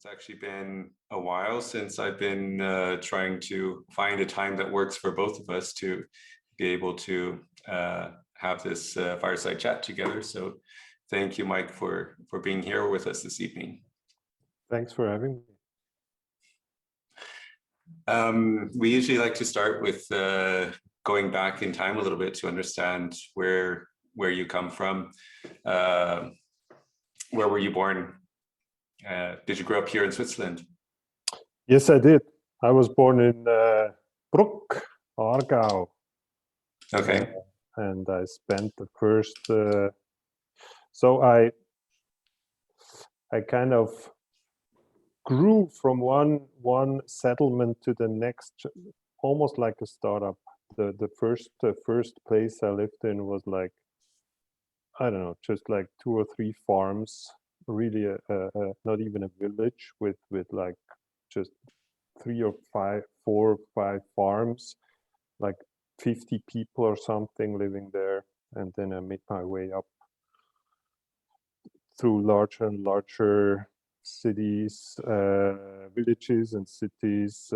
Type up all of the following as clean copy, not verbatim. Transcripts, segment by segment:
It's actually been a while since I've been trying to find a time that works for both of us to be able to have this fireside chat together. So thank you, Myke, for being here with us this evening. Thanks for having me. We usually like to start with going back in time a little bit to understand where you come from. Where were you born? Did you grow up here in Switzerland? Yes, I did. I was born in Bruck, Aargau. Okay. And I spent the first, so I kind of grew from one settlement to the next, almost like a startup. The first place I lived in was like, I don't know, just like 2 or 3 farms, really not even a village with like just 4 or 5 farms, like 50 people or something living there. And then I made my way up through larger and larger cities, villages and cities,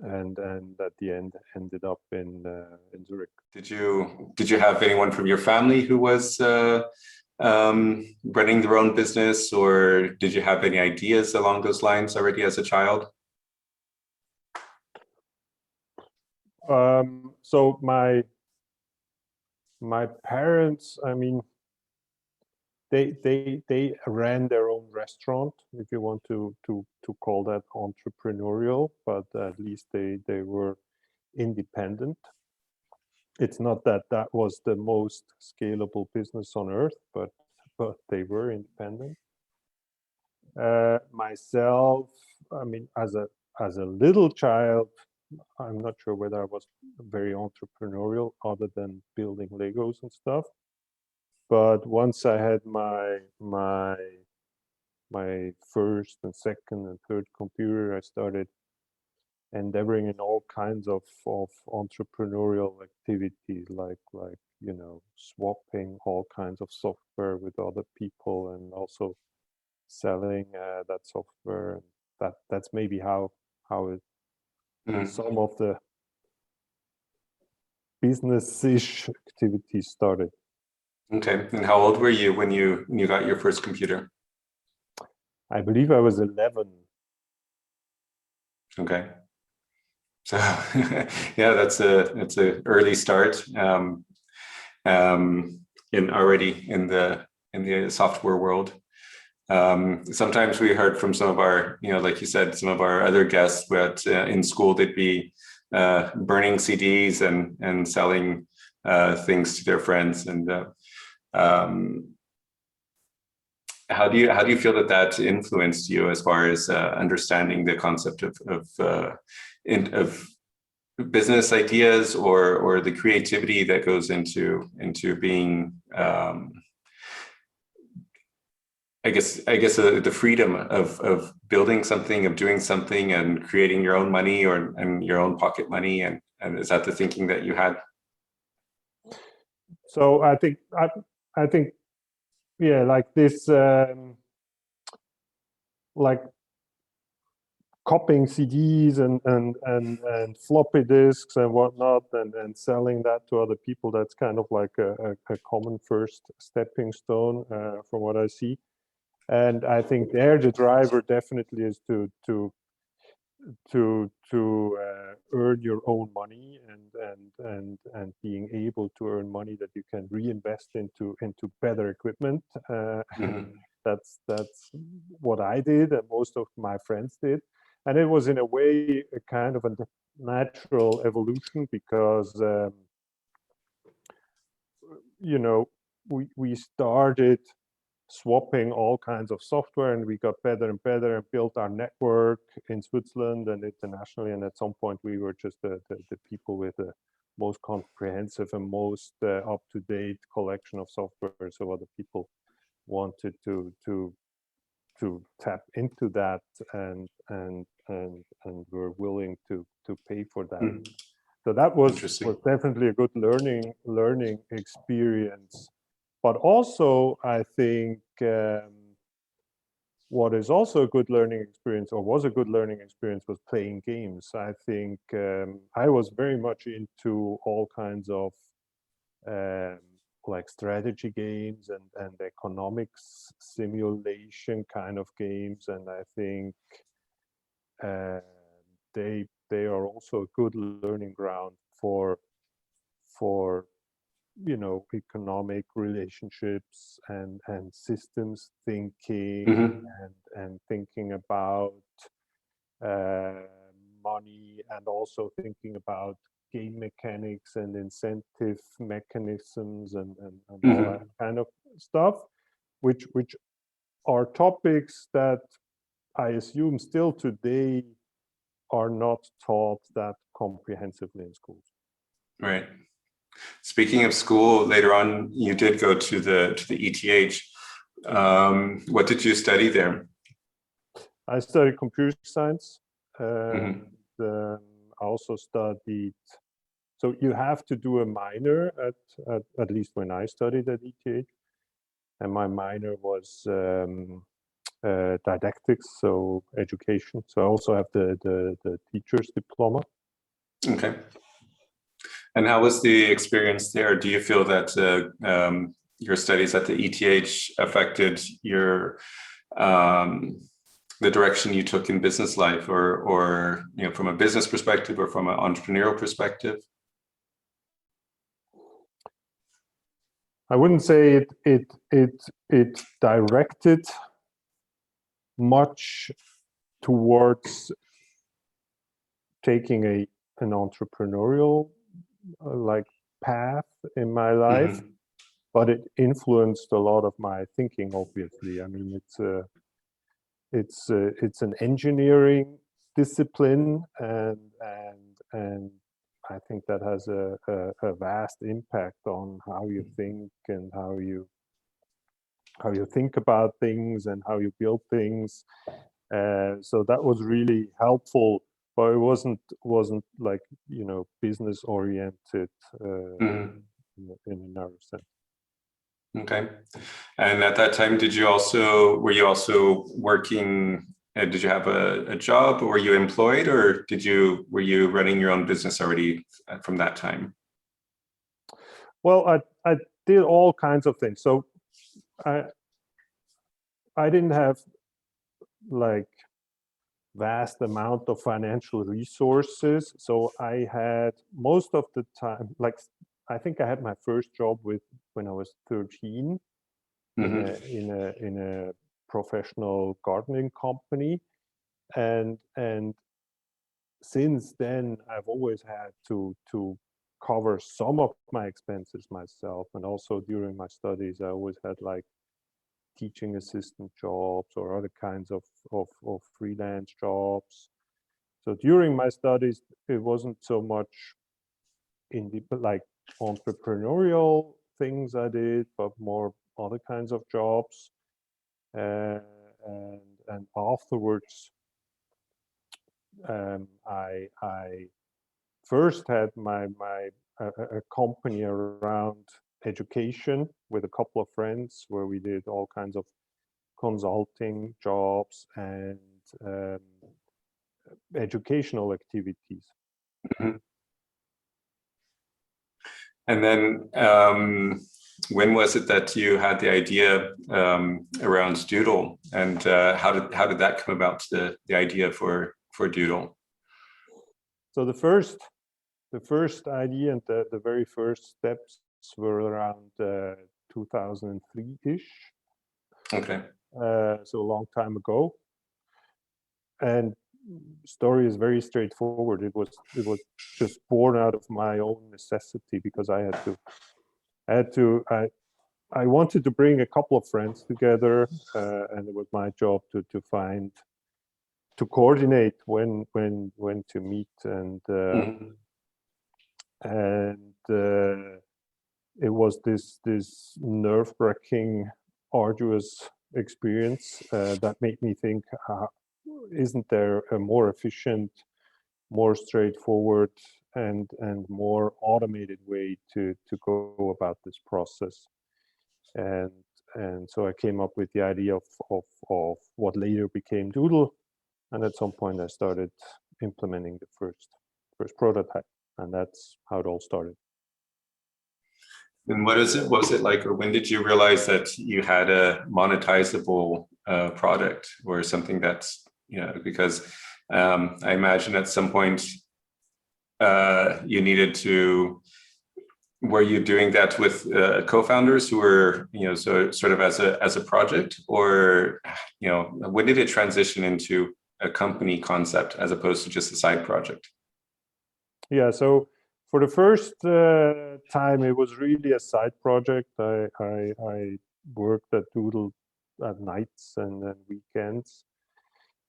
and at the end ended up in Zurich. Did you have anyone from your family who was running their own business, or did you have any ideas along those lines already as a child? So my parents, I mean, they ran their own restaurant, if you want to call that entrepreneurial, but at least they were independent. It's not that was the most scalable business on earth, but they were independent. Myself, I mean, as a little child, I'm not sure whether I was very entrepreneurial other than building Legos and stuff. But once I had my first and second and third computer, I started endeavoring in all kinds of entrepreneurial activities, like you know, swapping all kinds of software with other people, and also selling that software. That's maybe how it some of the business-ish activities started. Okay, and how old were you when you got your first computer? I believe I was 11. Okay, so yeah, that's a early start. Already in the software world. Sometimes we heard from some of our, you know, like you said, some of our other guests, but in school they'd be burning CDs and selling things to their friends. And how do you feel that influenced you as far as understanding the concept of business ideas or the creativity that goes into being I guess the freedom of building something, of doing something, and creating your own money and your own pocket money, and is that the thinking that you had? So I think yeah, like this, like copying CDs and floppy disks and whatnot, and selling that to other people. That's kind of like a common first stepping stone from what I see. And I think there the driver definitely is to earn your own money and being able to earn money that you can reinvest into better equipment. That's what I did, and most of my friends did. And it was in a way a kind of a natural evolution, because you know, we started swapping all kinds of software, and we got better and better and built our network in Switzerland and internationally. And at some point we were just the people with the most comprehensive and most up-to-date collection of software. So other people wanted to tap into that and were willing to pay for that. So that was definitely a good learning experience. But also, I think what is also a good learning experience, or was a good learning experience, was playing games. I think I was very much into all kinds of like strategy games and economics simulation kind of games, and I think they are also a good learning ground for economic relationships and systems thinking, and thinking about money, and also thinking about game mechanics and incentive mechanisms, and all that kind of stuff, which are topics that I assume still today are not taught that comprehensively in schools. Right. Speaking of school, later on, you did go to the ETH. What did you study there? I studied computer science. I also studied. So you have to do a minor at least when I studied at ETH, and my minor was didactics, so education. So I also have the teacher's diploma. Okay. And how was the experience there? Do you feel that your studies at the ETH affected your the direction you took in business life, or from a business perspective or from an entrepreneurial perspective? I wouldn't say it directed much towards taking an entrepreneurial like path in my life, but it influenced a lot of my thinking. Obviously, I mean it's an engineering discipline, and I think that has a vast impact on how you think and how you think about things and how you build things. So that was really helpful, but it wasn't like business oriented in a narrow sense. Okay. And at that time, were you also working? Did you have a job, or were you employed, or were you running your own business already from that time? Well, I did all kinds of things. So I didn't have like vast amount of financial resources. So I had most of the time, like I think I had my first job when I was 13 in a professional gardening company, and since then I've always had to cover some of my expenses myself, and also during my studies I always had like teaching assistant jobs or other kinds of freelance jobs. So during my studies, it wasn't so much in the like entrepreneurial things I did, but more other kinds of jobs. And afterwards, I first had a company around education with a couple of friends, where we did all kinds of consulting jobs and educational activities. And then when was it that you had the idea around Doodle, and how did that come about, the idea for Doodle? So the first idea and the very first steps were around 2003-ish. Okay. So a long time ago. And story is very straightforward. It was just born out of my own necessity, because I wanted to bring a couple of friends together, and it was my job to coordinate when to meet, and it was this nerve-wracking, arduous experience that made me think, isn't there a more efficient, more straightforward, and more automated way to go about this process? And so I came up with the idea of what later became Doodle, and at some point I started implementing the first prototype, and that's how it all started. And what was it like, or when did you realize that you had a monetizable product or something that's, because I imagine at some point you needed to, were you doing that with co-founders who were, so sort of as a project, or, when did it transition into a company concept as opposed to just a side project? Yeah, so for the first time, it was really a side project. I worked at Doodle at nights and then weekends,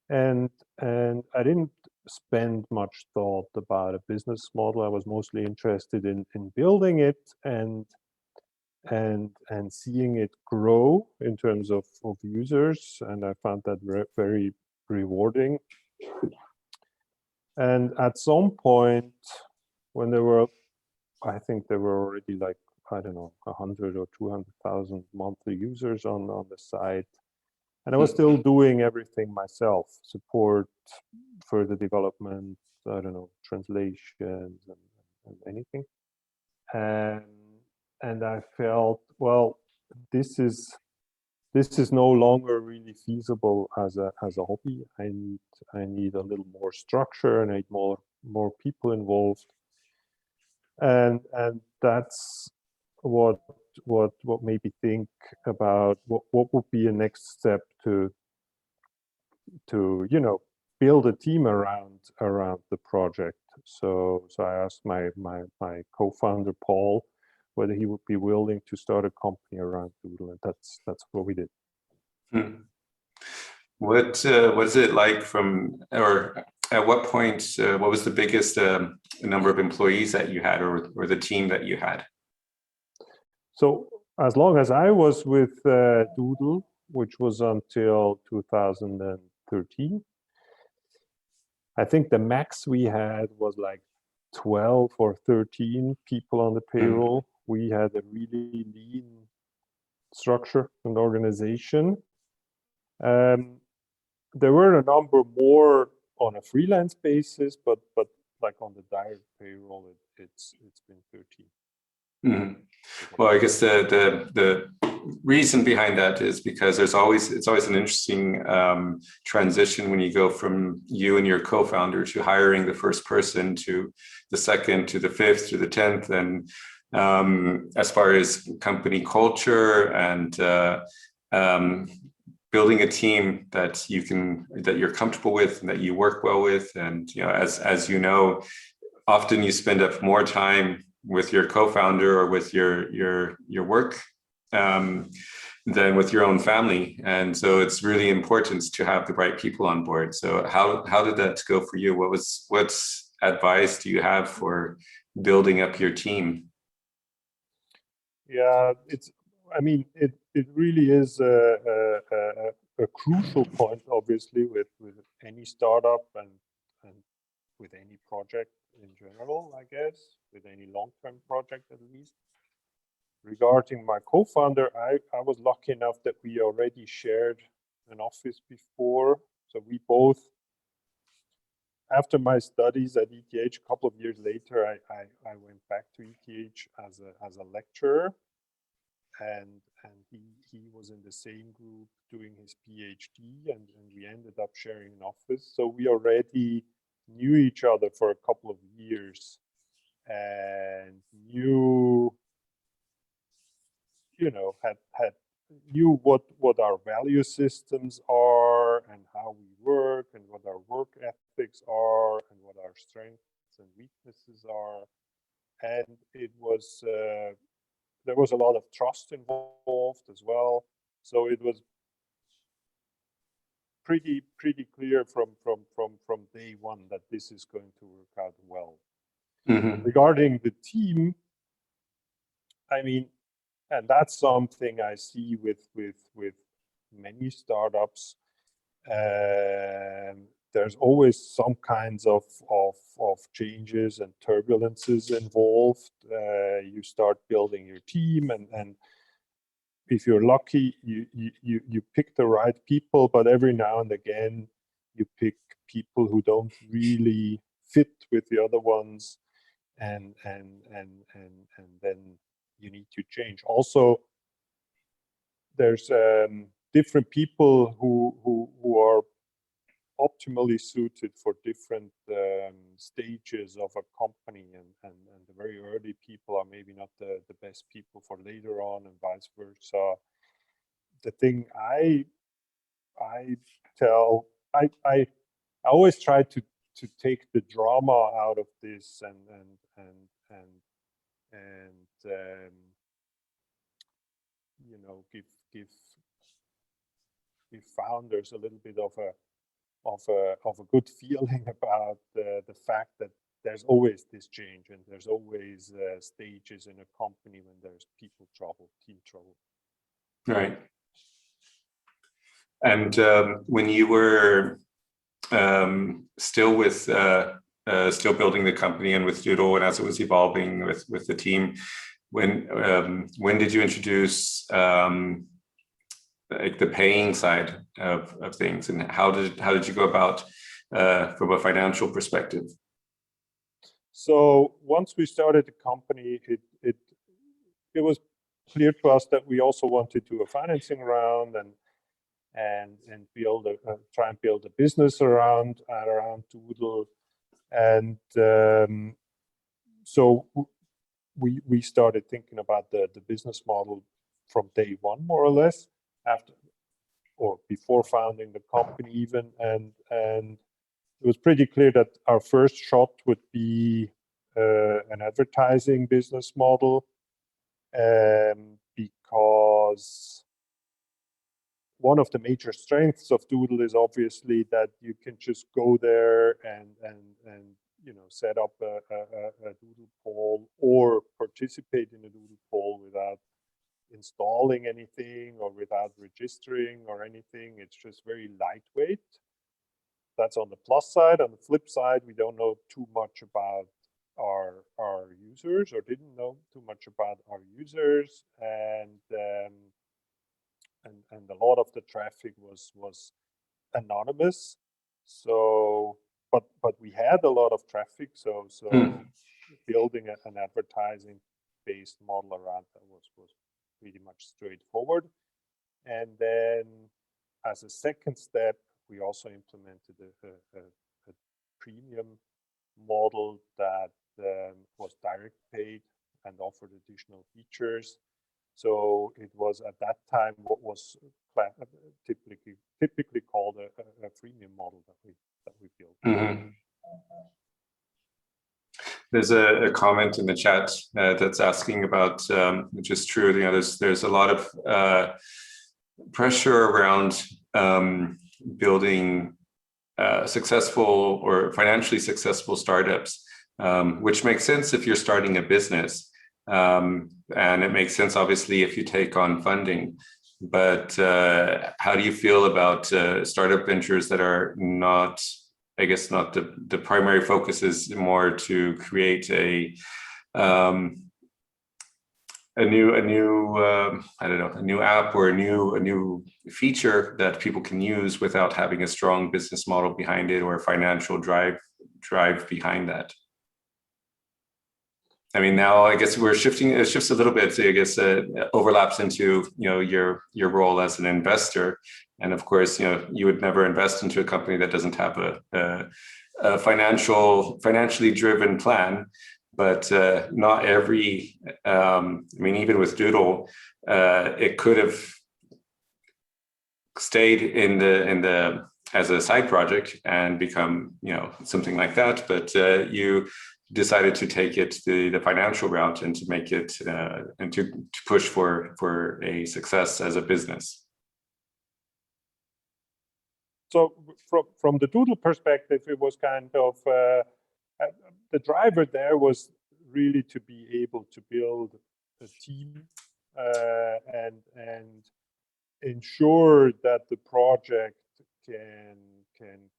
and I didn't spend much thought about a business model. I was mostly interested in building it and seeing it grow in terms of users, and I found that very rewarding. And at some point, when I think there were already like, I don't know, 100 or 200,000 monthly users on the site. And I was still doing everything myself, support, further development, I don't know, translations and anything. And I felt, well, this is no longer really feasible as a hobby. I need a little more structure, and I need more people involved. And that's what made me think about what would be a next step to build a team around the project. So I asked my co-founder Paul whether he would be willing to start a company around Doodle, and that's what we did. What is it like or at what point, what was the biggest number of employees that you had, or the team that you had? So as long as I was with Doodle, which was until 2013, I think the max we had was like 12 or 13 people on the payroll. We had a really lean structure and organization. There were a number more on a freelance basis, but like on the direct payroll, it's been 13. Mm-hmm. Well, I guess the reason behind that is because it's always an interesting transition when you go from you and your co-founder to hiring the first person to the second to the fifth to the 10th, and as far as company culture and building a team that you're comfortable with and that you work well with, and as you know, often you spend up more time with your co-founder or with your work than with your own family, and so it's really important to have the right people on board. So how did that go for you? What advice do you have for building up your team? Yeah, it really is a crucial point, obviously, with any startup and with any project in general, I guess, with any long-term project at least. Regarding my co-founder, I was lucky enough that we already shared an office before. So we both, after my studies at ETH, a couple of years later, I went back to ETH as a lecturer, and he was in the same group doing his PhD, and we ended up sharing an office. So we already knew each other for a couple of years and knew what our value systems are and how we work and what our work ethics are and what our strengths and weaknesses are. And it was there was a lot of trust involved as well. So it was pretty clear from day one that this is going to work out well. Mm-hmm. Regarding the team, and that's something I see with many startups. There's always some kinds of changes and turbulences involved. You start building your team, and if you're lucky, you pick the right people, but every now and again you pick people who don't really fit with the other ones, and then you need to change. Also, there's different people who are optimally suited for different stages of a company, and the very early people are maybe not the best people for later on, and vice versa. The thing I tell, I always try to take the drama out of this, and you know, give founders a little bit of a good feeling about the fact that there's always this change, and there's always stages in a company when there's people trouble, team trouble. Right. And when you were still building the company and with Doodle, and as it was evolving with the team, when did you introduce like the paying side of things, and how did you go about from a financial perspective? So once we started the company, it was clear to us that we also wanted to do a financing round and build try and build a business around Doodle, and so we started thinking about the business model from day one, more or less, after or before founding the company even, and it was pretty clear that our first shot would be an advertising business model, because one of the major strengths of Doodle is obviously that you can just go there and you know, set up a Doodle poll or participate in a Doodle poll without installing anything or without registering or anything. It's just very lightweight. That's on the plus side. On the flip side, we don't know too much about our users, or didn't know too much about our users, and a lot of the traffic was anonymous. So, but we had a lot of traffic. So building an advertising-based model around that was pretty much straightforward. And then, as a second step, we also implemented a premium model that was direct paid and offered additional features. So it was at that time what was typically called a freemium model that we built. Mm-hmm. There's a comment in the chat that's asking about, which is true. You know, there's a lot of pressure around building successful or financially successful startups, which makes sense if you're starting a business. And it makes sense, obviously, if you take on funding. But how do you feel about startup ventures that are not, I guess, not the primary focus is more to create a new I don't know, a new app or a new feature that people can use without having a strong business model behind it or a financial drive behind that? I mean, now I guess we're shifting. It shifts a little bit. So I guess overlaps into, you know, your role as an investor, and of course, you know, you would never invest into a company that doesn't have a financially driven plan. But not every. I mean, even with Doodle, it could have stayed in the as a side project and become, you know, something like that. But you decided to take it the financial route and to make it and to push for a success as a business. So from the Doodle perspective, it was kind of the driver there was really to be able to build a team and ensure that the project can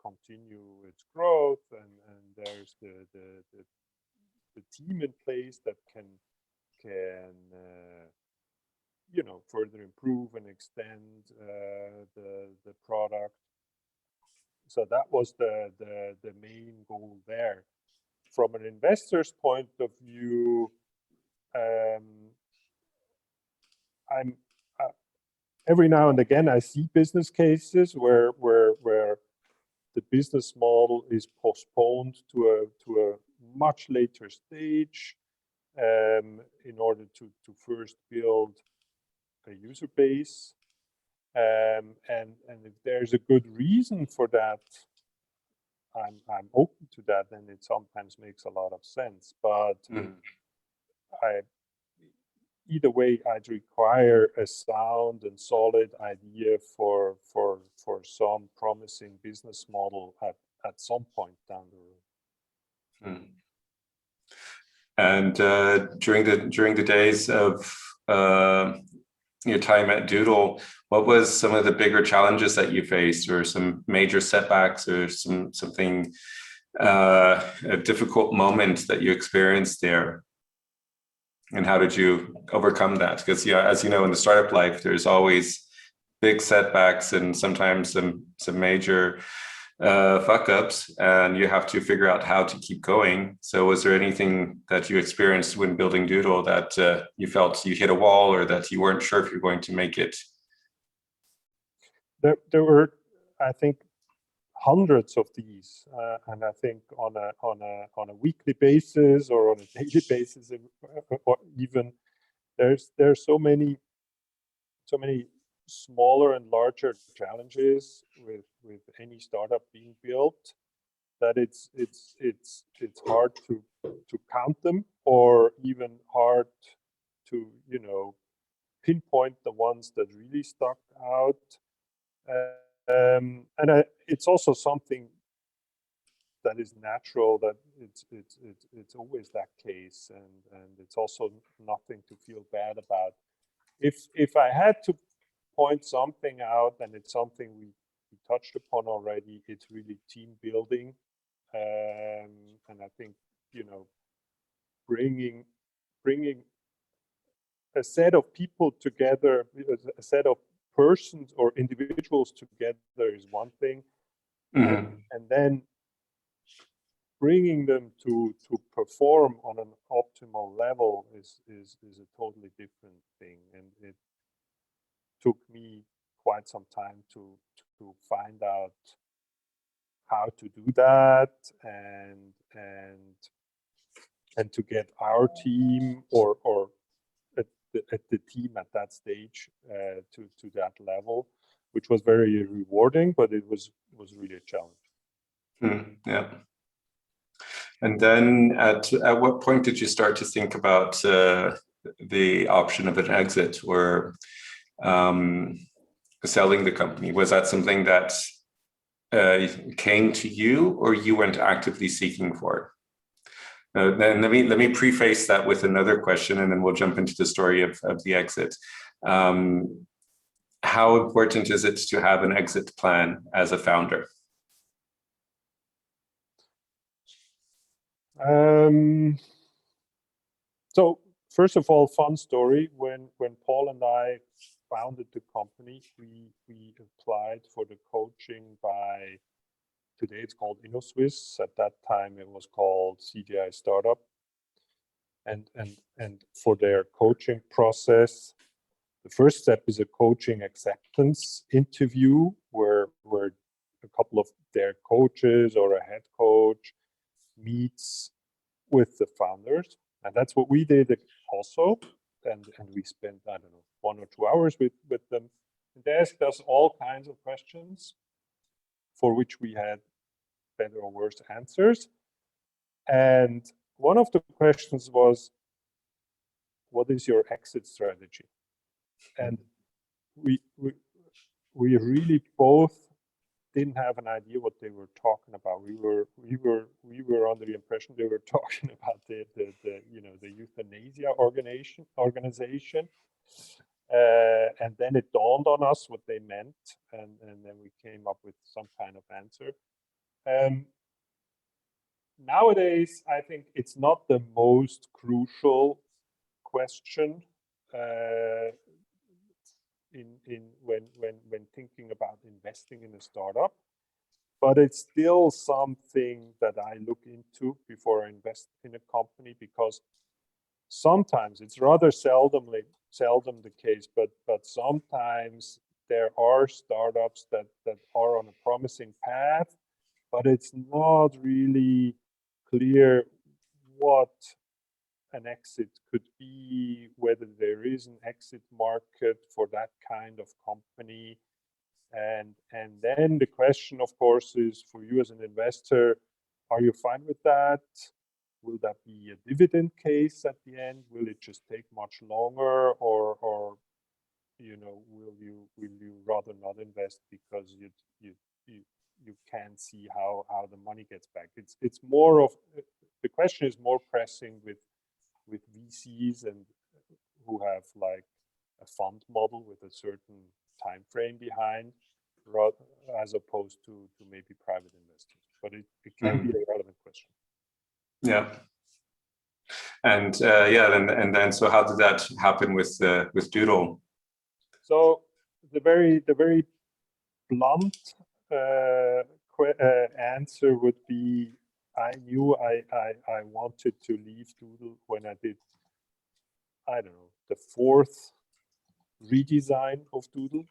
continue its growth, and there's the team in place that can further improve and extend the product. So that was the main goal there. From an investor's point of view, I'm every now and again I see business cases where the business model is postponed to a much later stage in order to first build a user base. And if there's a good reason for that, I'm open to that, and it sometimes makes a lot of sense. But either way, I'd require a sound and solid idea for some promising business model at some point down the road. And during the days of your time at Doodle, what was some of the bigger challenges that you faced, or some major setbacks, or something a difficult moment that you experienced there? And how did you overcome that? Because as you know, in the startup life, there's always big setbacks and sometimes some major fuck ups, and you have to figure out how to keep going. So was there anything that you experienced when building Doodle that you felt you hit a wall, or that you weren't sure if you're going to make it? There were, I think, hundreds of these, and I think on a weekly basis or on a daily basis, or even there's so many smaller and larger challenges with any startup being built that it's hard to count them, or even hard to pinpoint the ones that really stuck out. And it's also something that is natural, that it's always that case, and it's also nothing to feel bad about. If I had to point something out, and it's something we touched upon already, it's really team building, and I think bringing a set of people together, a set of persons or individuals together is one thing, and then bringing them to perform on an optimal level is a totally different thing. And it took me quite some time to find out how to do that, and to get our team or at the team at that stage to that level, which was very rewarding, but it was really a challenge. Yeah. And then at what point did you start to think about the option of an exit, or selling the company? Was that something that came to you, or you went actively seeking for? Then let me preface that with another question, and then we'll jump into the story of the exit. How important is it to have an exit plan as a founder? So first of all, fun story. When Paul and I founded the company, we applied for the coaching by, today it's called InnoSwiss. At that time, it was called CDI Startup. And for their coaching process, the first step is a coaching acceptance interview, where a couple of their coaches or a head coach meets with the founders. And that's what we did also. And we spent, I don't know, 1 or 2 hours with them. And they asked us all kinds of questions for which we had better or worse answers. And one of the questions was, what is your exit strategy? And we really both didn't have an idea what they were talking about. We were under the impression they were talking about the euthanasia organization. And then it dawned on us what they meant, and then we came up with some kind of answer. Nowadays, I think it's not the most crucial question. when thinking about investing in a startup. But it's still something that I look into before I invest in a company, because sometimes it's rather seldom the case, but sometimes there are startups that are on a promising path, but it's not really clear what an exit could be, whether there is an exit market for that kind of company. And then the question, of course, is for you as an investor, are you fine with that? Will that be a dividend case at the end? Will it just take much longer, or will you rather not invest because you can't see how the money gets back? It's more of, the question is more pressing with VCs and who have like a fund model with a certain time frame behind, as opposed to maybe private investors. But it can be a relevant question. Yeah. And then so how did that happen with Doodle? So the very blunt answer would be, I knew I wanted to leave Doodle when I did, I don't know, the 4th redesign of Doodle.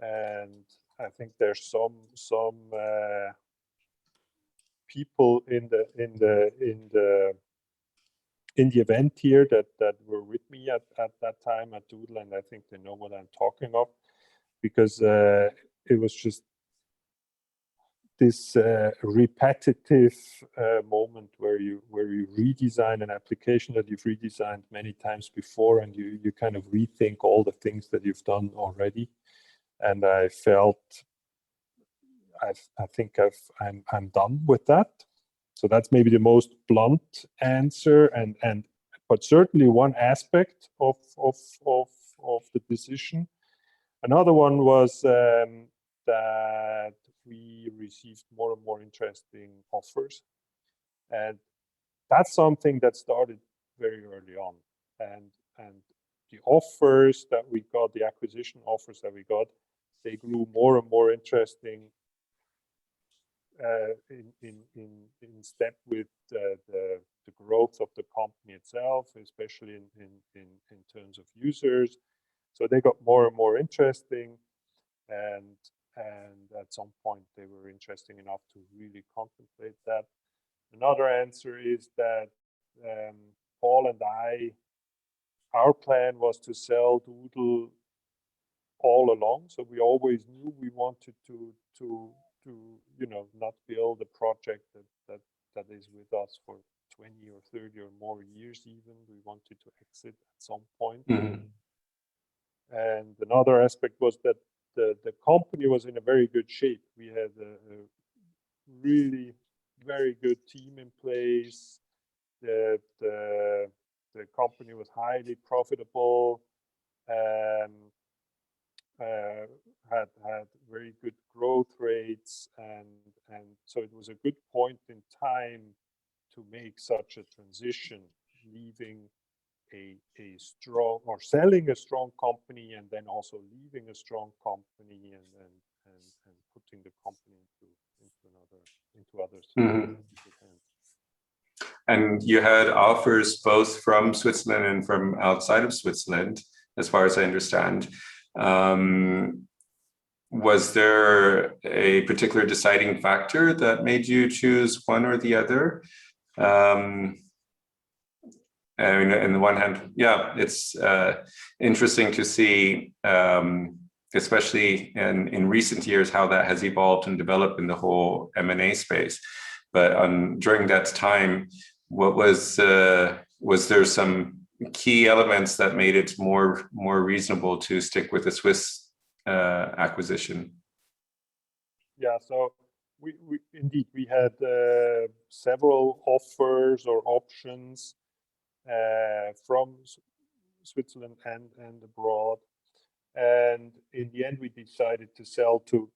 And I think there's some people in the event here that were with me at that time at Doodle, and I think they know what I'm talking of, because it was just this repetitive moment where you redesign an application that you've redesigned many times before, and you kind of rethink all the things that you've done already. And I felt, I think I'm done with that. So that's maybe the most blunt answer, but certainly one aspect of the decision. Another one was that we received more and more interesting offers, and that's something that started very early on. And the offers that we got, the acquisition offers that we got, they grew more and more interesting in step with the growth of the company itself, especially in terms of users. So they got more and more interesting, and at some point they were interesting enough to really contemplate that. Another answer is that Paul and I, our plan was to sell Doodle all along. So we always knew we wanted to not build a project that is with us for 20 or 30 or more years even. We wanted to exit at some point. And another aspect was that the company was in a very good shape. We had a really very good team in place. The company was highly profitable, had very good growth rates, and so it was a good point in time to make such a transition, leaving a strong, or selling a strong company, and then also leaving a strong company, and putting the company into others. And you had offers both from Switzerland and from outside of Switzerland, as far as I understand. Was there a particular deciding factor that made you choose one or the other? I mean, on the one hand, yeah, it's interesting to see, especially in recent years, how that has evolved and developed in the whole M&A space. But during that time, what was there some key elements that made it more reasonable to stick with a Swiss acquisition? Yeah, so we indeed had several offers or options from Switzerland and abroad, and in the end we decided to sell to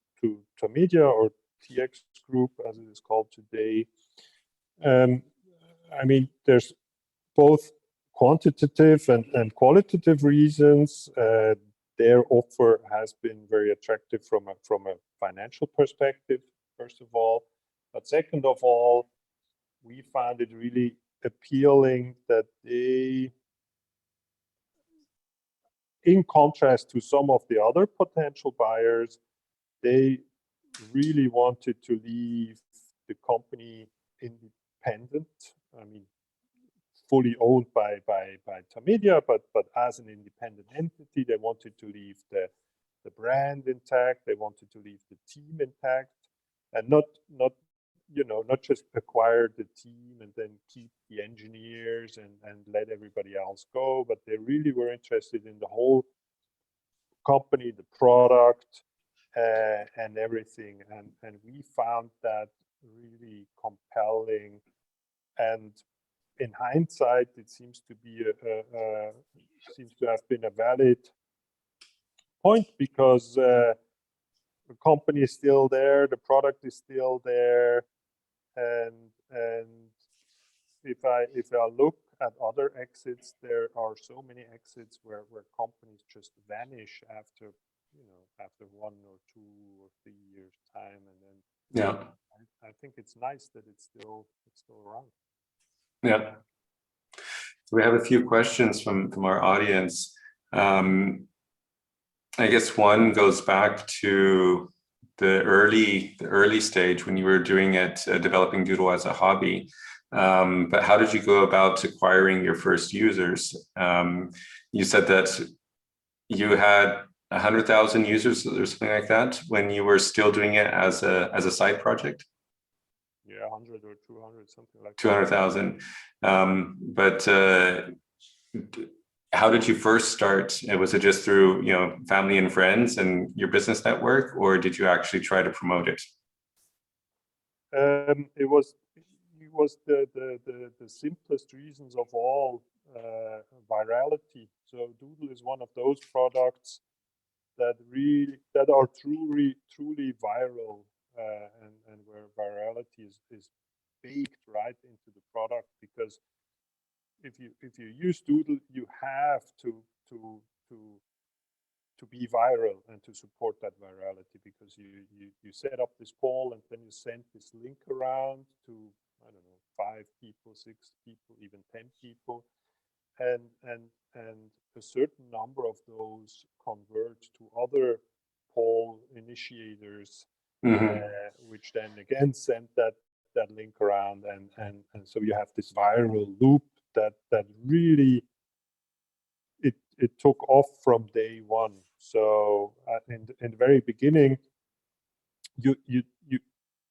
Tamedia, or TX Group as it is called today. I mean, there's both quantitative and qualitative reasons. their offer has been very attractive from a financial perspective, first of all. But second of all, we found it really appealing that they, in contrast to some of the other potential buyers, they really wanted to leave the company independent. I mean, fully owned by Tamedia, but as an independent entity, they wanted to leave the brand intact. They wanted to leave the team intact, and not just acquire the team and then keep the engineers and let everybody else go. But they really were interested in the whole company, the product, and everything. And we found that really compelling. And in hindsight, it seems to be seems to have been a valid point, because the company is still there, the product is still there, and if I look at other exits, there are so many exits where companies just vanish after after 1 or 2 or 3 years time, and then Yeah. I think it's nice that it's still around. Yeah. So we have a few questions from our audience. I guess one goes back to the early stage when you were doing it, developing Doodle as a hobby. But how did you go about acquiring your first users? You said that you had 100,000 users or something like that when you were still doing it as a side project. Yeah, 100 or 200, something like 200,000. But how did you first start? Was it just through family and friends and your business network, or did you actually try to promote it? It was the simplest reasons of all, virality. So Doodle is one of those products that are truly viral, and where virality is baked right into the product, because if you use Doodle, you have to be viral and to support that virality, because you set up this poll and then you send this link around to, I don't know, 5 people, 6 people, even 10 people, and a certain number of those convert to other poll initiators, which then again send that link around, and so you have this viral loop that really it took off from day one. So in the very beginning,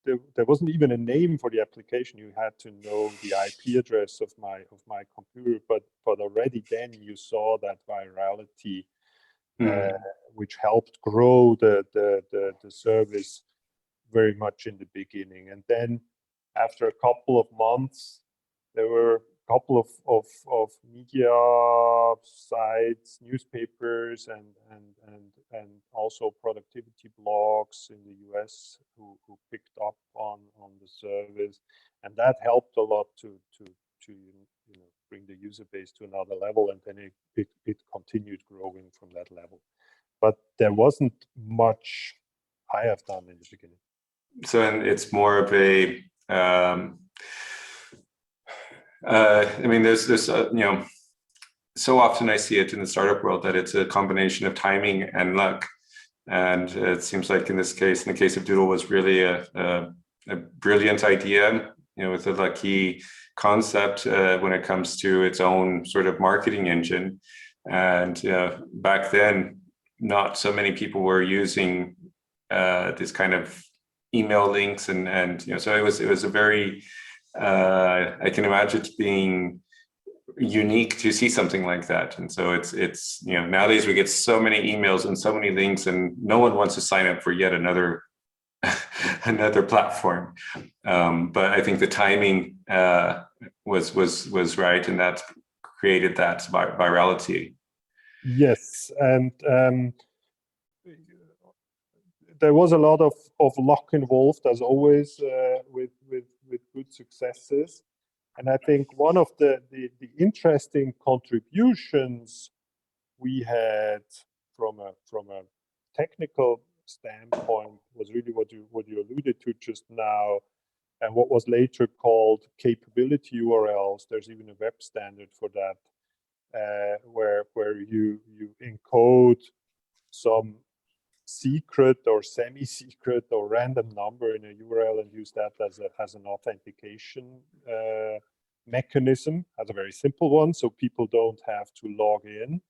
there wasn't even a name for the application. You had to know the IP address of my computer, but already then you saw that virality, which helped grow the service very much in the beginning. And then after a couple of months, there were a couple of media sites, newspapers, and also productivity blogs in the US who picked up on the service, and that helped a lot to bring the user base to another level, and then it continued growing from that level. But there wasn't much I have done in the beginning. So, and it's more of a I mean, there's so often I see it in the startup world that it's a combination of timing and luck. And it seems like in this case, in the case of Doodle, was really a brilliant idea, with a lucky concept when it comes to its own sort of marketing engine. And back then, not so many people were using this kind of email links, and so it was a very I can imagine it being unique to see something like that. And so it's nowadays we get so many emails and so many links, and no one wants to sign up for yet another another platform. But I think the timing was right, and that created that virality. Yes, and there was a lot of luck involved, as always, with good successes. And I think one of the interesting contributions we had from a technical standpoint was really what you alluded to just now, and what was later called capability URLs. There's even a web standard for that, where you encode some secret or semi-secret or random number in a URL and use that as an authentication mechanism, as a very simple one, so people don't have to log in.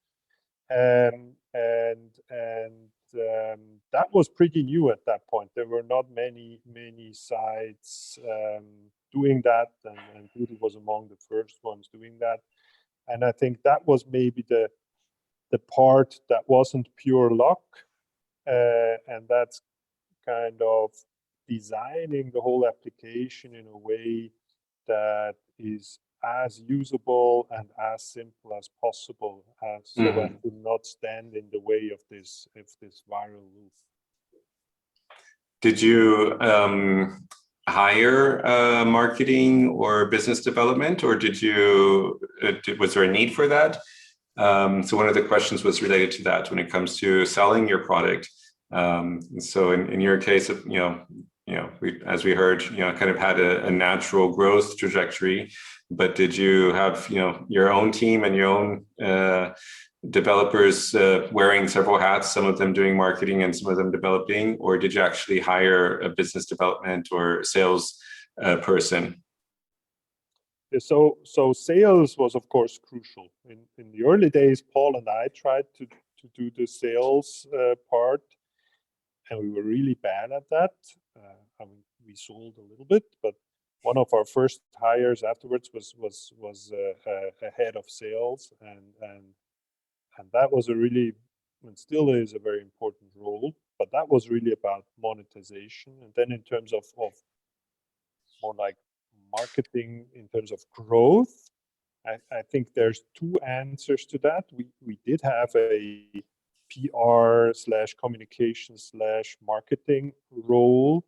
That was pretty new at that point. There were not many sites doing that, and Doodle was among the first ones doing that. And I think that was maybe the part that wasn't pure luck, and that's kind of designing the whole application in a way that is as usable and as simple as possible, so as to not stand in the way of this viral loop. Did you hire marketing or business development, or was there a need for that? So one of the questions was related to that when it comes to selling your product. So in your case, as we heard, kind of had a natural growth trajectory, but did you have, your own team and your own developers wearing several hats, some of them doing marketing and some of them developing, or did you actually hire a business development or sales person? So sales was, of course, crucial. In the early days, Paul and I tried to do the sales part, and we were really bad at that. I mean, we sold a little bit, but one of our first hires afterwards was a head of sales, and that was a really, and still is, a very important role. But that was really about monetization. And then in terms of more like marketing, in terms of growth, I think there's two answers to that. We did have a PR/communication/marketing role,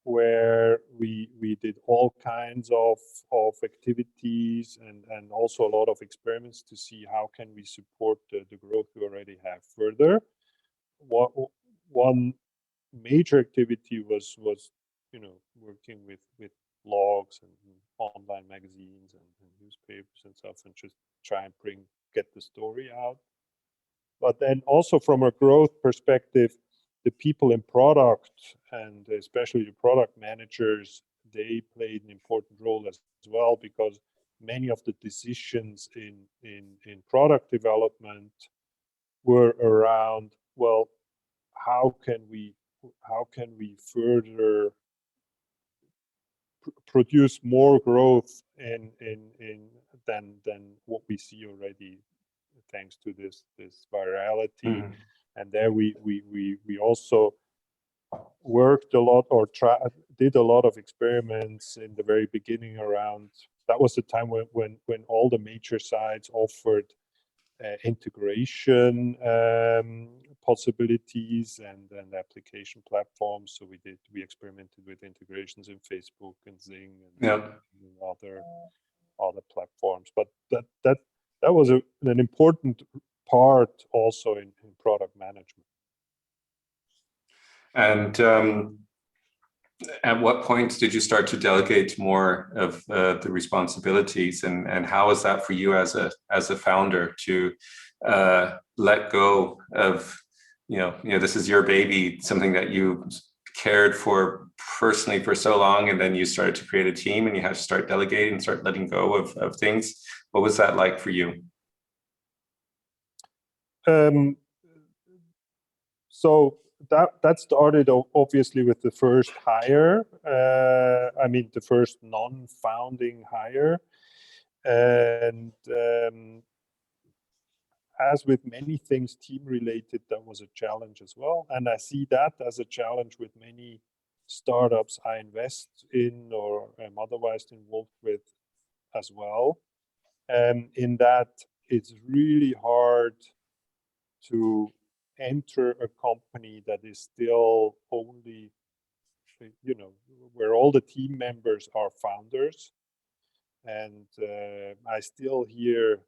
where we did all kinds of activities and also a lot of experiments to see how can we support the growth we already have further. One major activity was working with blogs and online magazines and newspapers and stuff, and just try and get the story out. But then also from a growth perspective, the people in product, and especially the product managers, they played an important role as well, because many of the decisions in product development were around, well, how can we further produce more growth than what we see already, thanks to this virality. And there we also worked a lot, or did a lot of experiments in the very beginning around. That was the time when all the major sites offered integration possibilities and application platforms. So we experimented with integrations in Facebook and Zing and other platforms. But that was an important part also in product management. And at what point did you start to delegate more of the responsibilities, and how is that for you as a founder to let go of, this is your baby, something that you cared for personally for so long, and then you started to create a team and you had to start delegating, start letting go of things. What was that like for you? So that started obviously with the first hire. The first non-founding hire, and as with many things team-related, that was a challenge as well. And I see that as a challenge with many startups I invest in or am otherwise involved with as well. In that it's really hard to enter a company that is still only, where all the team members are founders. And I still hear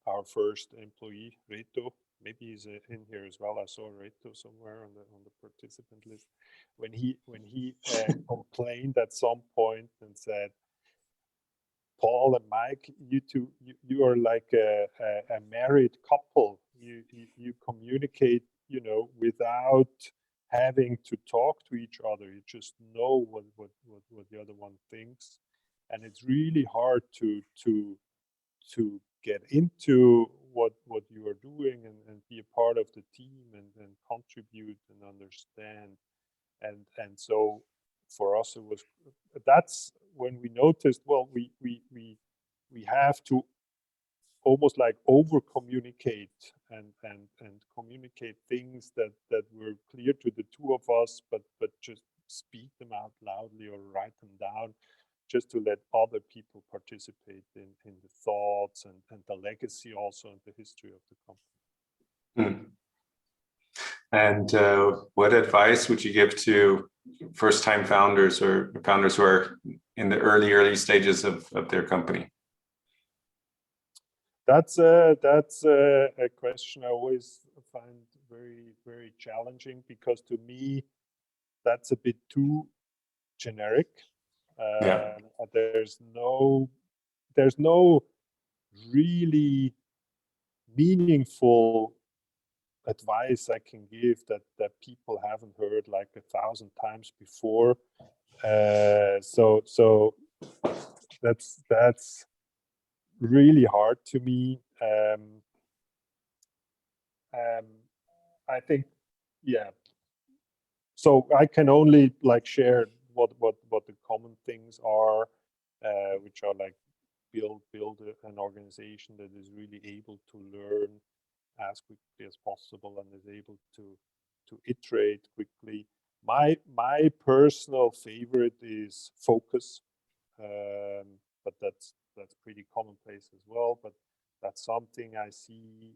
our first employee, Reto. Maybe he's in here as well. I saw Reto somewhere on the participant list. When he complained at some point and said, "Paul and Myke, you two, you are like a married couple. You communicate, without having to talk to each other. You just know what the other one thinks, and it's really hard to get into what you are doing and be a part of the team and contribute and understand." And so for us, that's when we noticed, well, we have to almost like over communicate and communicate things that were clear to the two of us, but just speak them out loudly or write them down, just to let other people participate in the thoughts and the legacy also and the history of the company. And what advice would you give to first-time founders or founders who are in the early stages of their company? That's a question I always find very, very challenging, because to me, that's a bit too generic. Yeah. There's no really meaningful advice I can give that people haven't heard like 1,000 times before. So that's really hard to me. I think, yeah. So I can only like share what the common things are, which are like build an organization that is really able to learn as quickly as possible and is able to iterate quickly. My personal favorite is focus, but that's pretty commonplace as well. But that's something I see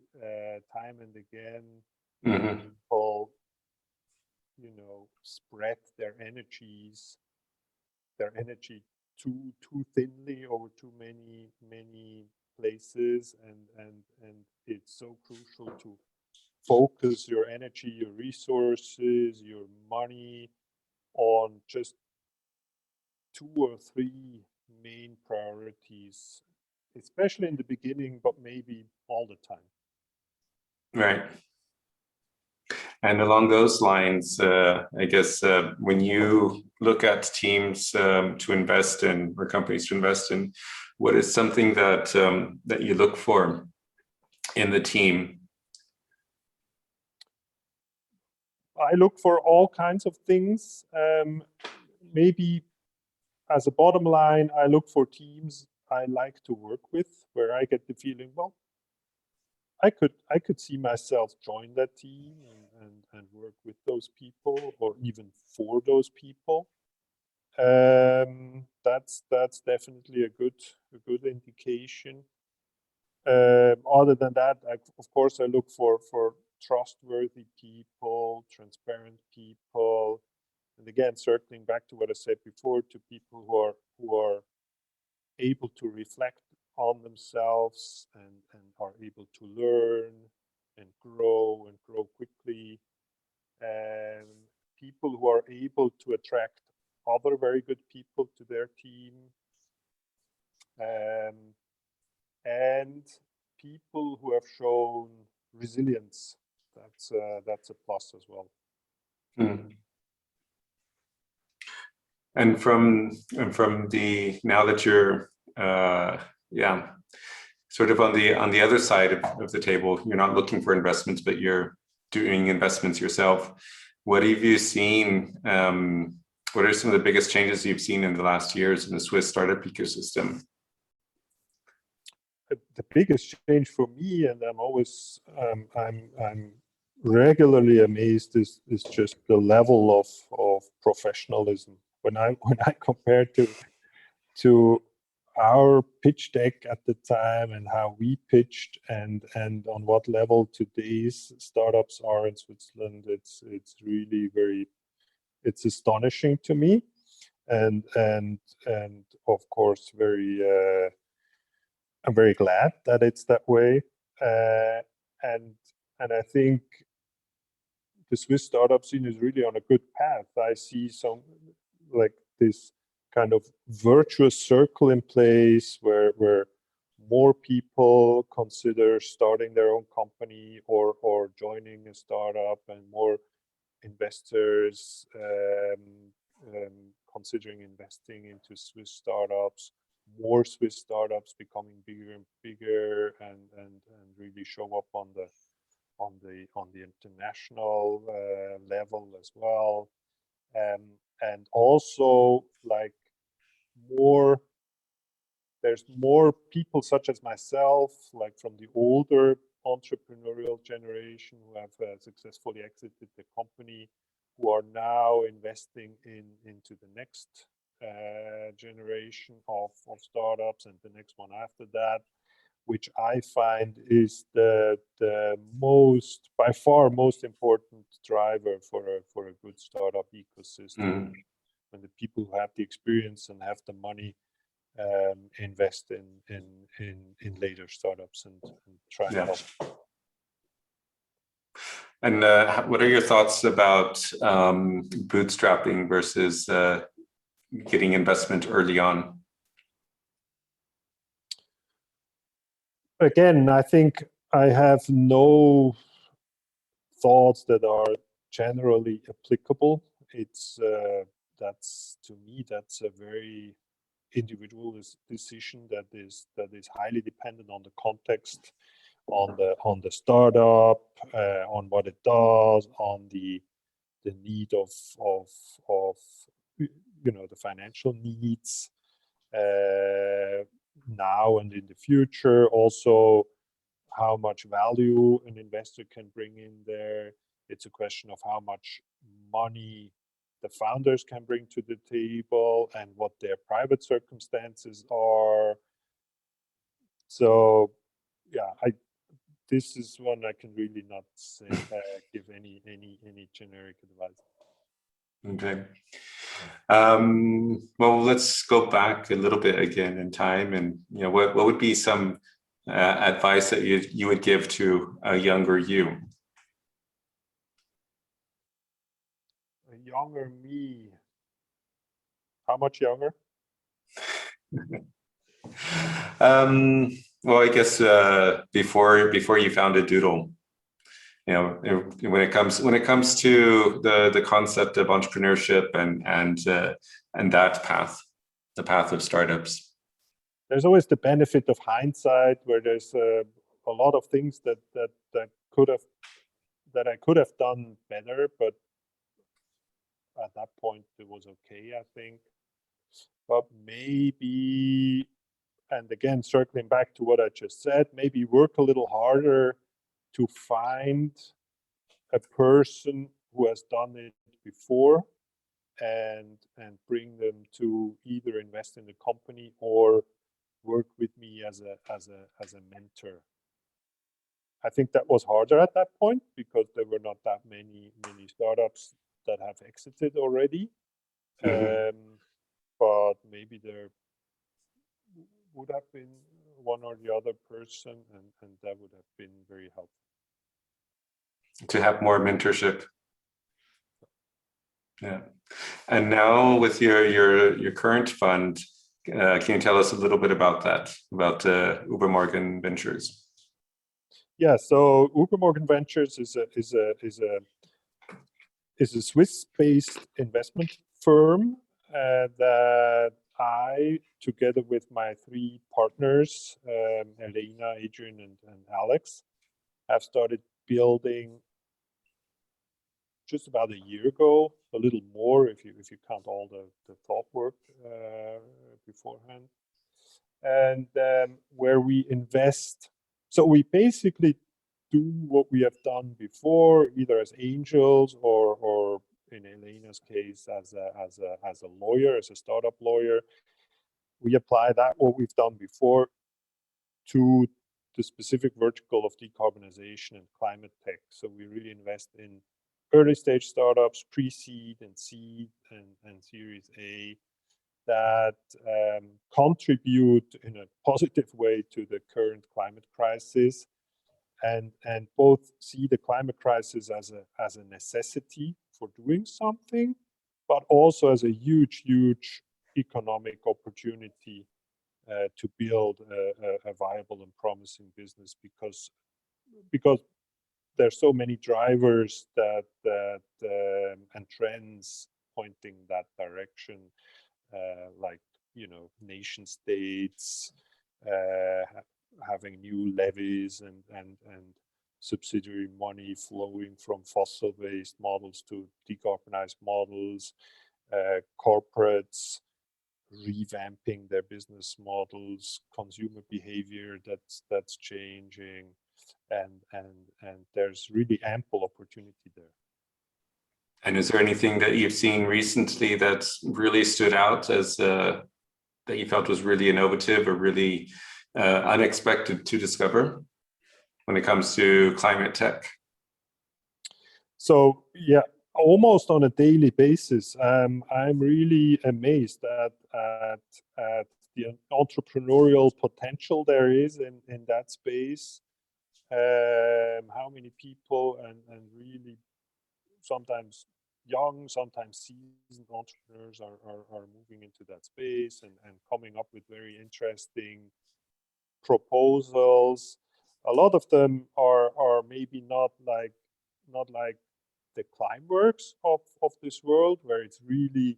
time and again. People, spread their energy too thinly over too many places, and it's so crucial to focus your energy, your resources, your money on just 2 or 3 main priorities, especially in the beginning, but maybe all the time. Right. And along those lines, I guess when you look at teams to invest in, or companies to invest in, what is something that that you look for in the team? I look for all kinds of things. Maybe as a bottom line, I look for teams I like to work with, where I get the feeling, well, I could see myself join that team and work with those people, or even for those people. That's definitely a good indication. Other than that, of course, I look for trustworthy people, transparent people, and again, circling back to what I said before, to people who are able to reflect on themselves and are able to learn and grow quickly, and people who are able to attract other very good people to their team, and people who have shown resilience. That's a plus as well. And from the, now that you're sort of on the other side of the table, you're not looking for investments, but you're doing investments yourself. What have you seen? What are some of the biggest changes you've seen in the last years in the Swiss startup ecosystem? The biggest change for me, and I'm always I'm regularly amazed, is just the level of professionalism. When I compare to our pitch deck at the time and how we pitched and on what level today's startups are in Switzerland, it's really it's astonishing to me, and of course I'm very glad that it's that way. and I think the Swiss startup scene is really on a good path. I see some like this kind of virtuous circle in place where more people consider starting their own company or joining a startup, and more investors considering investing into Swiss startups, more Swiss startups becoming bigger and bigger, and really show up on the international level as well, and also like there's more people such as myself, like from the older entrepreneurial generation, who have successfully exited the company, who are now investing into the next generation of startups and the next one after that, which I find is the by far most important driver for a good startup ecosystem. When the people who have the experience and have the money invest in later startups and try and help. And what are your thoughts about bootstrapping versus getting investment early on? Again, I think I have no thoughts that are generally applicable. It's that's, to me, that's a very individual decision that is highly dependent on the context, on the startup, on what it does, on the need of the financial needs now and in the future. Also, how much value an investor can bring in there. It's a question of how much money the founders can bring to the table and what their private circumstances are. So, yeah, this is one I can really not say, give any generic advice. Okay. Well, let's go back a little bit again in time, and what would be some advice that you would give to a younger you? A younger me. How much younger? Well, I guess before you founded Doodle, when it comes to the concept of entrepreneurship and that path, the path of startups. There's always the benefit of hindsight, where there's a lot of things that I could have done better, but at that point it was okay, I think. But maybe, and again, circling back to what I just said, maybe work a little harder to find a person who has done it before and bring them to either invest in the company or work with me as a mentor. I think that was harder at that point because there were not that many startups that have exited already. But maybe there would have been one or the other person, and that would have been very helpful. To have more mentorship. Yeah. And now with your current fund, can you tell us a little bit about that, about Übermorgen Ventures? Yeah, so Übermorgen Ventures is a Swiss-based investment firm that I, together with my three partners, Elena, Adrian, and Alex, have started building just about a year ago, a little more if you count all the thought work beforehand, and where we invest. So we basically do what we have done before, either as angels or in Elena's case as a lawyer, as a startup lawyer. We apply that what we've done before to the specific vertical of decarbonization and climate tech. So we really invest in early stage startups, pre-seed and seed and Series A that contribute in a positive way to the current climate crisis and both see the climate crisis as a necessity for doing something, but also as a huge economic opportunity to build a viable and promising business, because there's so many drivers that and trends pointing that direction, like nation states having new levies and subsidiary money flowing from fossil-based models to decarbonized models, corporates revamping their business models, consumer behavior that's changing, and there's really ample opportunity there. And is there anything that you've seen recently that's really stood out as that you felt was really innovative or really unexpected to discover when it comes to climate tech? So yeah, almost on a daily basis, I'm really amazed at the entrepreneurial potential there is in that space. How many people and really sometimes young, sometimes seasoned entrepreneurs are moving into that space and coming up with very interesting proposals. A lot of them are maybe not like the Climeworks of this world, where it's really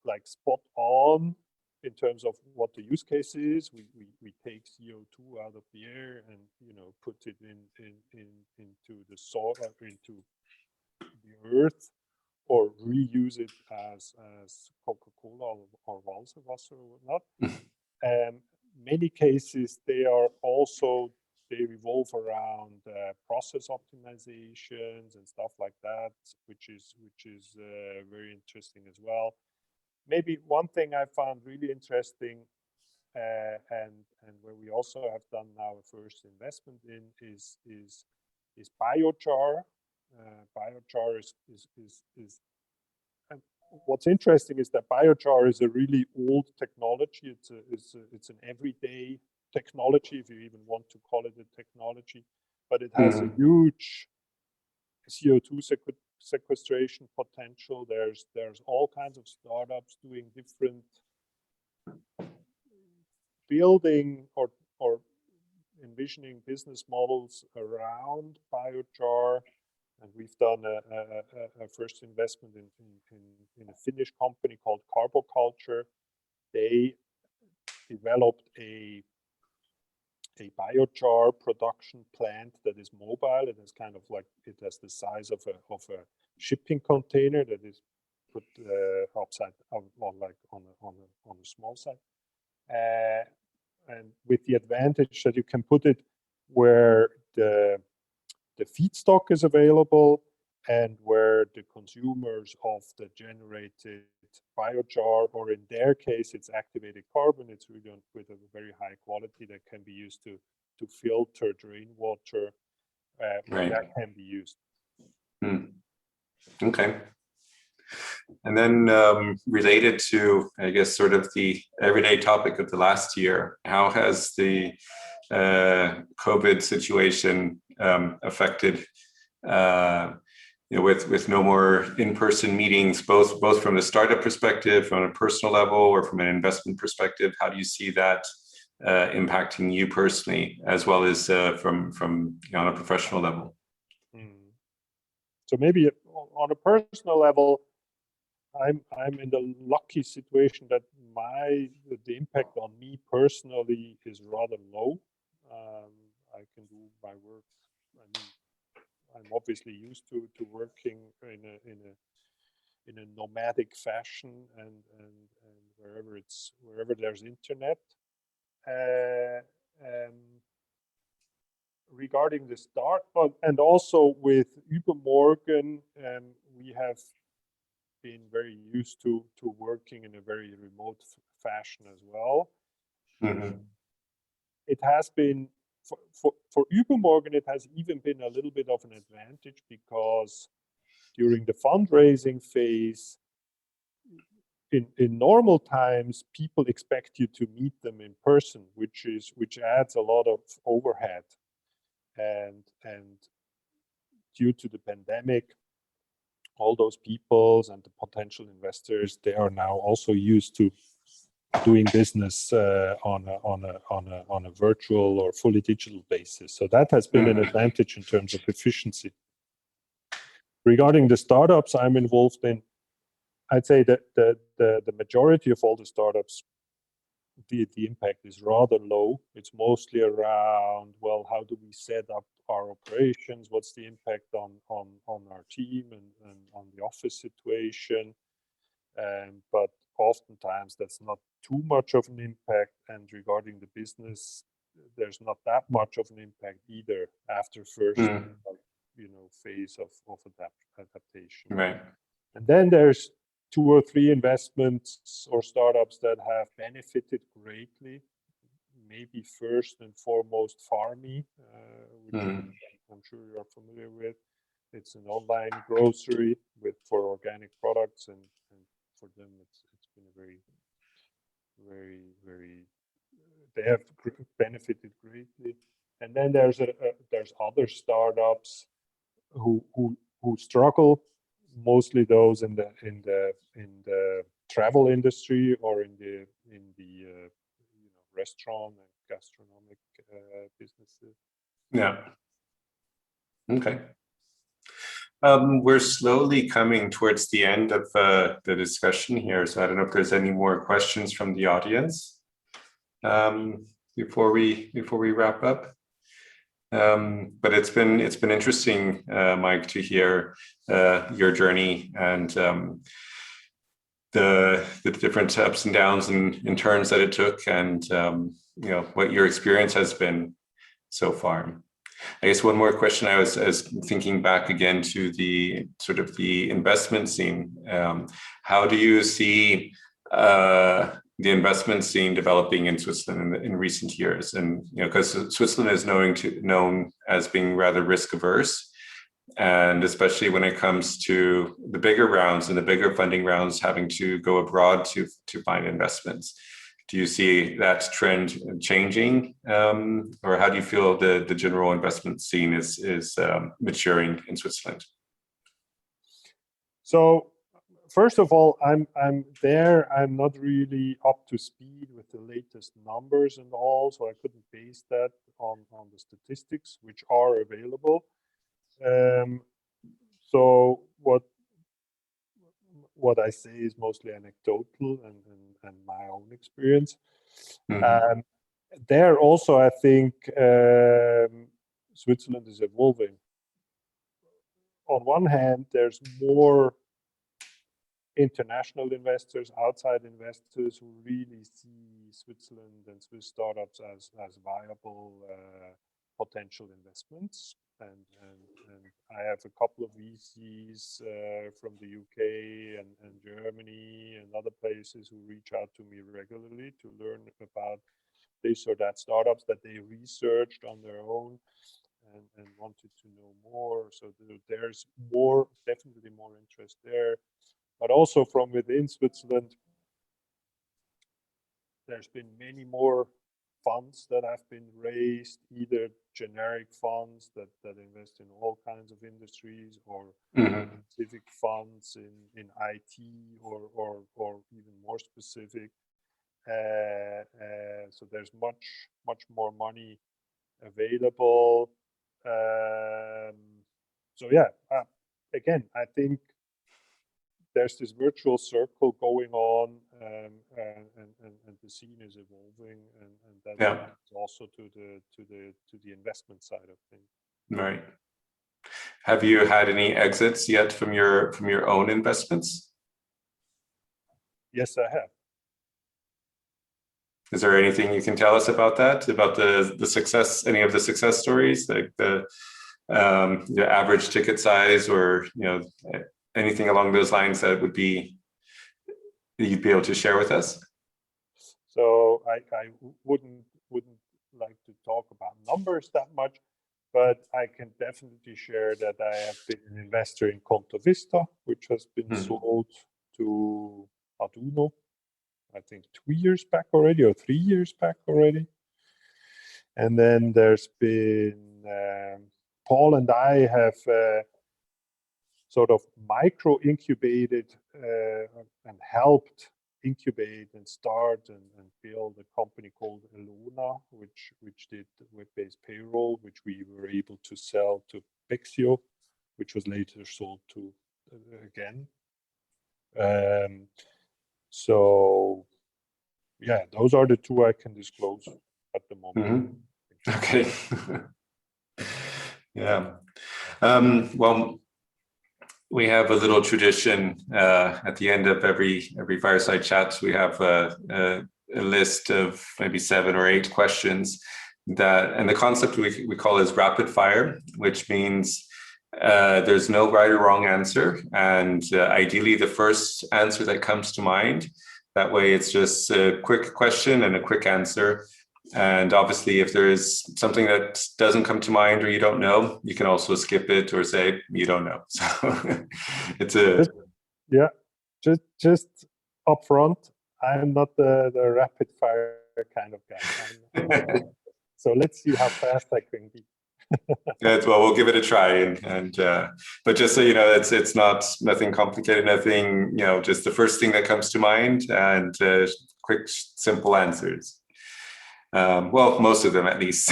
like spot on in terms of what the use case is. We take CO2 out of the air and put it into the soil, into the earth, or reuse it as Coca-Cola or Walserwasser or whatnot. Many cases they revolve around process optimizations and stuff like that, which is very interesting as well. Maybe one thing I found really interesting, and where we also have done now a first investment in, is biochar. Biochar is and what's interesting is that biochar is a really old technology. It's an everyday technology, if you even want to call it a technology, but it has a huge CO2 sequestration potential. There's all kinds of startups doing different building or envisioning business models around biochar. And we've done a first investment in a Finnish company called Carboculture. They developed a biochar production plant that is mobile. It is kind of like, it has the size of a shipping container that is put upside on a small side, and with the advantage that you can put it where the feedstock is available and where the consumers of the generated biochar, or in their case, it's activated carbon. It's really with a very high quality that can be used to filter drain water, Right. that can be used. Okay. And then related to, I guess, sort of the everyday topic of the last year, how has the COVID situation affected, with no more in-person meetings, both from the startup perspective, from a personal level, or from an investment perspective? How do you see that impacting you personally, as well as from on a professional level? So maybe on a personal level, I'm in the lucky situation that the impact on me personally is rather low. I can do my work. I mean, I'm obviously used to working in a nomadic fashion and wherever there's internet. Regarding the start, and also with Übermorgen, we have been very used to working in a very remote fashion as well. It has been for Übermorgen, it has even been a little bit of an advantage, because during the fundraising phase, in normal times, people expect you to meet them in person, which adds a lot of overhead. and due to the pandemic, all those peoples and the potential investors, they are now also used to doing business on a virtual or fully digital basis. So that has been an advantage in terms of efficiency. Regarding the startups I'm involved in, I'd say that the majority of all the startups, the impact is rather low. It's mostly around, well, how do we set up our operations? What's the impact on our team and on the office situation? But oftentimes that's not too much of an impact. And regarding the business, there's not that much of an impact either after first phase of adaptation. Right. And then there's 2 or 3 investments or startups that have benefited greatly. Maybe first and foremost Farmy, which I'm sure you're familiar with. It's an online grocery for organic products, and for them it's been a very they have benefited greatly. And then there's other startups who struggle, mostly those in the travel industry or in the restaurant and gastronomic businesses. Yeah. Okay. We're slowly coming towards the end of the discussion here, so I don't know if there's any more questions from the audience before we wrap up. But it's been interesting, Myke, to hear your journey and the different ups and downs and turns that it took, and what your experience has been so far. I guess one more question, I was thinking back again to the sort of the investment scene. How do you see the investment scene developing in Switzerland in recent years? And because Switzerland is known as being rather risk averse, and especially when it comes to the bigger rounds and the bigger funding rounds, having to go abroad to find investments. Do you see that trend changing, or how do you feel the general investment scene is maturing in Switzerland? So, first of all, I'm there. I'm not really up to speed with the latest numbers and all, so I couldn't base that on the statistics which are available. So what I say is mostly anecdotal and my own experience. There also, I think Switzerland is evolving. On one hand, there's more international investors, outside investors who really see Switzerland and Swiss startups as viable potential investments. And I have a couple of VCs from the UK and Germany and other places who reach out to me regularly to learn about this or that startups that they researched on their own and wanted to know more. So there's definitely more interest there. But also from within Switzerland, there's been many more funds that have been raised, either generic funds that invest in all kinds of industries, or specific funds in IT or even more specific. So there's much more money available. So yeah, again, I think there's this virtual circle going on, and the scene is evolving, and that also to the investment side of things. Right. Have you had any exits yet from your own investments? Yes, I have. Is there anything you can tell us about that? About the success, any of the success stories, like the average ticket size, or anything along those lines that you'd be able to share with us? So I wouldn't like to talk about numbers that much, but I can definitely share that I have been an investor in Conto Vista, which has been sold to Aduno, I think 2 years back already, or 3 years back already. And then there's been Paul and I have sort of micro incubated and helped incubate and start and build a company called Elona, which did web-based payroll, which we were able to sell to Pexio, which was later sold to again. So yeah, those are the two I can disclose at the moment. Mm-hmm. Okay. Yeah. Well, we have a little tradition at the end of every fireside chat. We have a list of maybe 7 or 8 questions and the concept we call is rapid fire, which means there's no right or wrong answer, and ideally the first answer that comes to mind. That way it's just a quick question and a quick answer. And obviously, if there is something that doesn't come to mind or you don't know, you can also skip it or say you don't know. So it's just upfront, I'm not the rapid fire kind of guy. So let's see how fast I can be. Well, we'll give it a try, but just so you know, it's nothing complicated, nothing, just the first thing that comes to mind, and quick, simple answers. Well, most of them at least.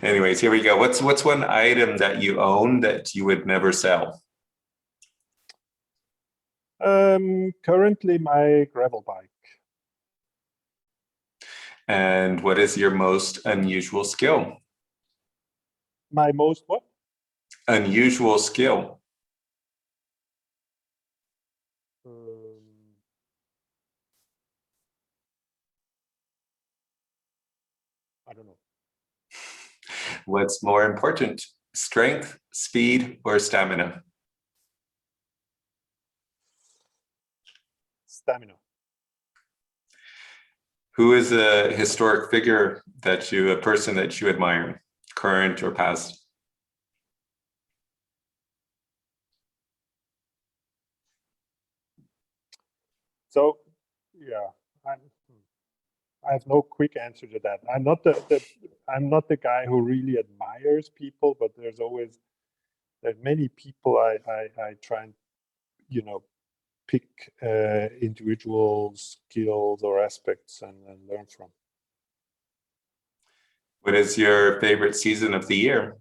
Anyways, here we go. What's one item that you own that you would never sell? Currently my gravel bike. And what is your most unusual skill? My most what? Unusual skill. I don't know. What's more important, strength, speed, or stamina? Stamina. Who is a historic figure a person that you admire, current or past? So, yeah, I have no quick answer to that. I'm not the guy who really admires people, but there's many people I try and pick individual skills or aspects and learn from. What is your favorite season of the year?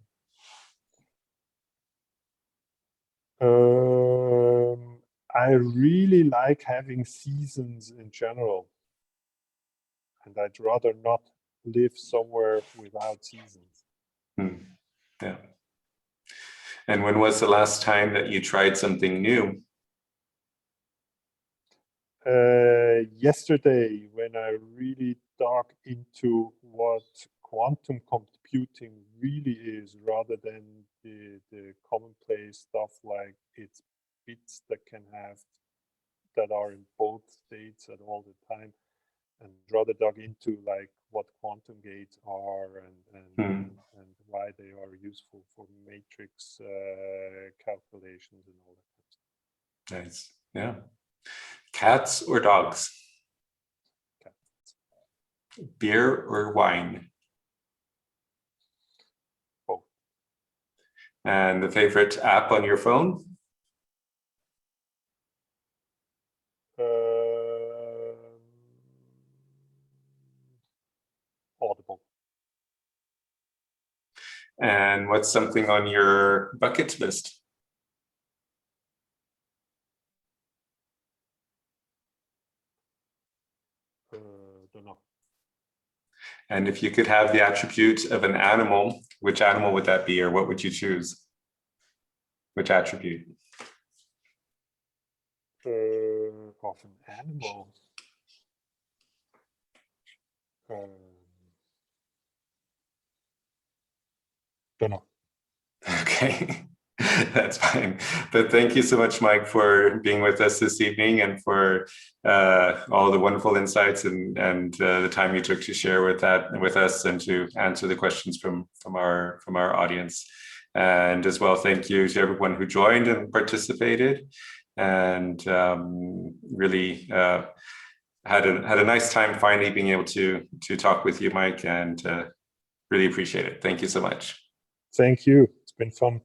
I really like having seasons in general, and I'd rather not live somewhere without seasons. Yeah. And when was the last time that you tried something new? Yesterday, when I really dug into what quantum computing really is, rather than the commonplace stuff like it's bits that are in both states at all the time, and rather dug into like what quantum gates are and why they are useful for matrix calculations and all that kind of stuff. Nice. Yeah. Cats or dogs? Cats. Beer or wine? Both. And the favorite app on your phone? Audible. And what's something on your bucket list? Don't know. And if you could have the attribute of an animal, which animal would that be, or what would you choose? Which attribute? Of an animal. Don't know. Okay, that's fine. But thank you so much, Myke, for being with us this evening and for all the wonderful insights and the time you took to share with us and to answer the questions from our audience. And as well, thank you to everyone who joined and participated, and really had a nice time finally being able to talk with you, Myke, and Really appreciate it. Thank you so much. Thank you. It's been fun.